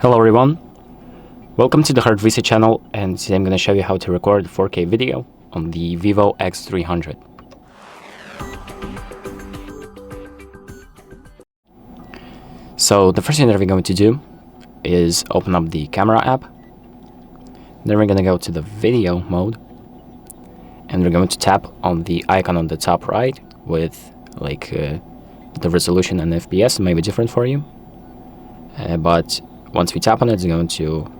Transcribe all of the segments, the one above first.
Hello everyone, welcome to the HardReset channel, and today I'm going to show you how to record 4K video on the VIVO X300. So the first thing that we're going to do is open up the camera app. Then we're going to go to the video mode, and we're going to tap on the icon on the top right with the resolution and FPS. It may be different for you, but once we tap on it, it's going to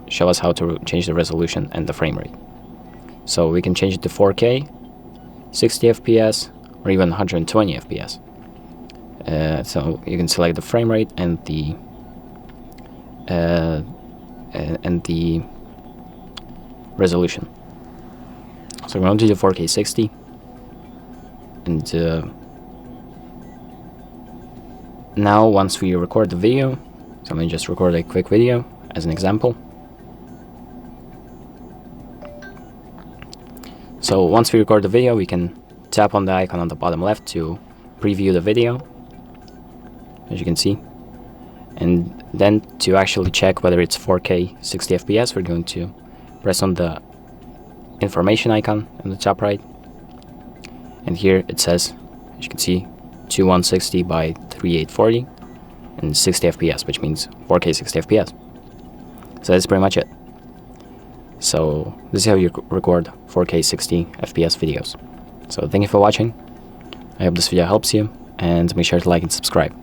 show us how to change the resolution and the frame rate. So we can change it to 4K, 60 FPS, or even 120 FPS. So you can select the frame rate and the resolution. So we're going to do 4K 60, and now once we record the video, so I'm going to just record a quick video as an example. So once we record the video, we can tap on the icon on the bottom left to preview the video, as you can see. And then to actually check whether it's 4K 60 FPS, we're going to press on the information icon on the top right. And here it says, as you can see, 2160 by 3840 and 60 FPS, which means 4K 60 FPS. So that's pretty much it. So this is how you record 4K 60 FPS videos. So thank you for watching. I hope this video helps you, and make sure to like and subscribe.